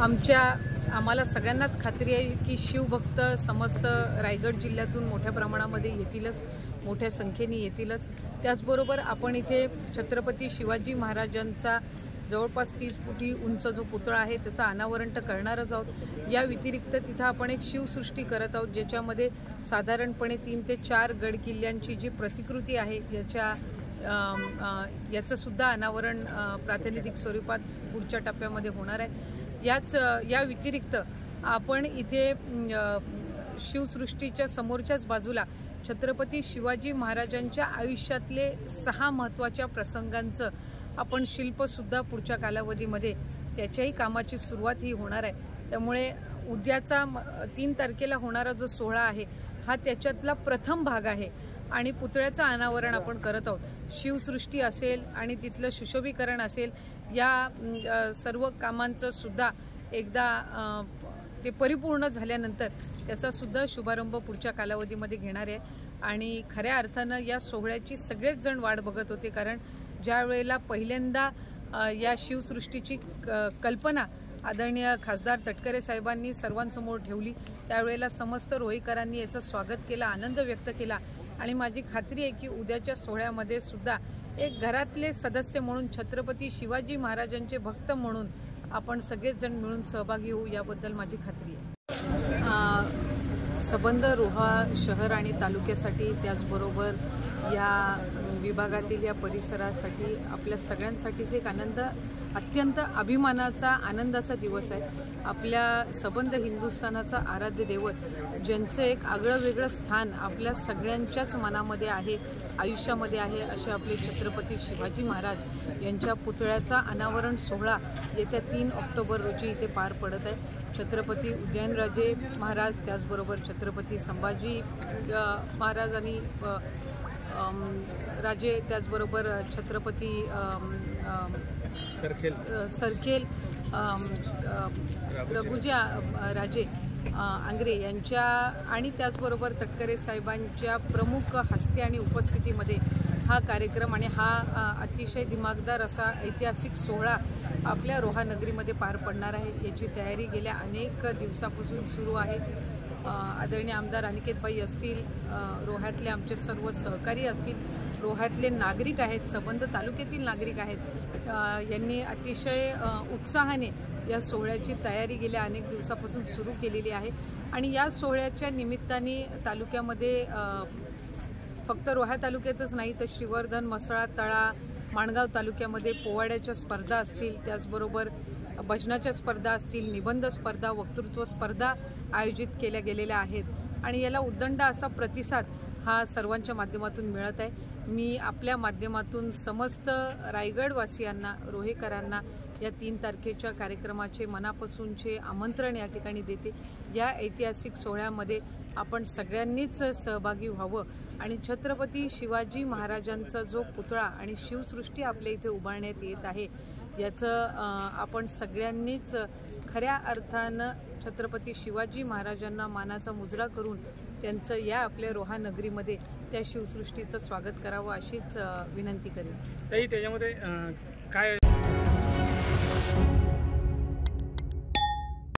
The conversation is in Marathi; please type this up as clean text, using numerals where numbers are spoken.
आम्हाला सगळ्यांनाच खात्री आहे की शिवभक्त समस्त रायगड जिल्ह्यातून मोठ्या प्रमाणामध्ये येतीलच, मोठ्या संख्येने येतीलच। त्याचबरोबर आपण इथे छत्रपती शिवाजी महाराजांचा जवळपास 30 फुटी उंच जो पुतळा आहे त्याचा अनावरण तर करणारच आहोत। या व्यतिरिक्त तिथं आपण एक शिवसृष्टी करत आहोत, ज्याच्यामध्ये साधारणपणे 3 ते 4 गड किल्ल्यांची जी प्रतिकृती आहे याचं सुद्धा अनावरण प्रातिनिधिक स्वरूपात पुढच्या टप्प्यामध्ये होणार आहे। या व्यतिरिक्त आपण इथे शिवसृष्टीच्या समोरच्याच बाजूला छत्रपती शिवाजी महाराजांच्या आयुष्यातले 6 महत्त्वाच्या प्रसंगांचं आपण शिल्पसुद्धा पुढच्या कालावधीमध्ये त्याच्याही कामाची सुरुवात ही होणार आहे। त्यामुळे उद्याचा 3 तारखेला होणारा जो सोहळा आहे हा त्याच्यातला प्रथम भाग आहे आणि पुतळ्याचं अनावरण आपण करत आहोत। शिवसृष्टी असेल आणि तिथलं सुशोभीकरण असेल, या सर्व कामांचं सुद्धा एकदा ते परिपूर्ण झाल्यानंतर त्याचा सुद्धा शुभारंभ पुढच्या कालावधीमध्ये घेणार आहे। आणि खऱ्या अर्थानं या सोहळ्याची सगळेच जण वाट बघत होते, कारण ज्या वेळेला पहिल्यांदा या शिवसृष्टीची कल्पना आदरणीय खासदार तटकरे साहेबांनी सर्वांसमोर ठेवली, त्यावेळेला समस्त रोहीकरांनी याचं स्वागत केलं, आनंद व्यक्त केला। आणि माझी खात्री आहे की उद्याच्या सोहळ्यामध्ये सुद्धा एक घरातले सदस्य म्हणून, छत्रपती शिवाजी महाराजांचे भक्त म्हणून आपण सगळेच जण मिळून सहभागी होऊ, याबद्दल माझी खात्री आहे। सबंध रोहा शहर आणि तालुक्यासाठी, त्याचबरोबर या विभागातील या परिसरासाठी, आपल्या सगळ्यांसाठीच एक अत्यंत अभिमानाचा, आनंदाचा दिवस आहे। आपल्या सबंध हिंदुस्थानाचा आराध्य दैवत, ज्यांचं एक आगळं वेगळं स्थान आपल्या सगळ्यांच्याच मनामध्ये आहे, आयुष्यामध्ये आहे, असे आपले छत्रपती शिवाजी महाराज यांच्या पुतळ्याचा अनावरण सोहळा येत्या 3 ऑक्टोबर रोजी इथे पार पडत आहे। छत्रपती उदयनराजे महाराज, त्याचबरोबर छत्रपती संभाजी महाराज आणि राजे, त्याचबरोबर छत्रपती सरखेल रघुजी राजे आंग्रे यांच्या आणि त्याचबरोबर तटकरे साहेबांच्या प्रमुख हस्ते आणि उपस्थितीमध्ये हा कार्यक्रम आणि हा अतिशय दिमागदार असा ऐतिहासिक सोहळा आपल्या रोहा नगरीमध्ये पार पडणार आहे। याची तयारी गेल्या अनेक दिवसापासून सुरू आहे। आदरणीय आमदार अनिकेतभाई असतील, रोह्यातले आमचे सर्व सहकारी असतील, रोह्यातले नागरिक आहेत, सबंध तालुक्यातील नागरिक आहेत, यांनी अतिशय उत्साहाने या सोहळ्याची तयारी गेल्या अनेक दिवसापासून सुरू केलेली आहे। आणि या सोहळ्याच्या निमित्ताने तालुक्यामध्ये फक्त रोहा तालुक्यातच नाही तर श्रीवर्धन, म्हसळा, तळा, माणगाव तालुक्यामध्ये पोवाड्याच्या स्पर्धा असतील, त्याचबरोबर भजनाच्या स्पर्धा असतील, निबंध स्पर्धा, वक्तृत्व स्पर्धा आयोजित केल्या गेलेल्या आहेत। आणि याला उद्दंड असा प्रतिसाद हा सर्वांच्या माध्यमातून मिळत आहे। मी आपल्या माध्यमातून समस्त रायगडवासियांना, रोहेकरांना या 3 तारखेच्या कार्यक्रमाचे मनापासूनचे आमंत्रण या ठिकाणी देते। या ऐतिहासिक सोहळ्यामध्ये आपण सगळ्यांनीच सहभागी व्हावं आणि छत्रपती शिवाजी महाराजांचा जो पुतळा आणि शिवसृष्टी आपल्या इथे उभारण्यात येत आहे याचं आपण सगळ्यांनीच खऱ्या अर्थानं छत्रपती शिवाजी महाराजांना मानाचा मुजरा करून त्यांचं या आपल्या रोहा नगरीमध्ये त्या शिवसृष्टीचं स्वागत करावं अशीच विनंती करेन। त्याच्यामध्ये काय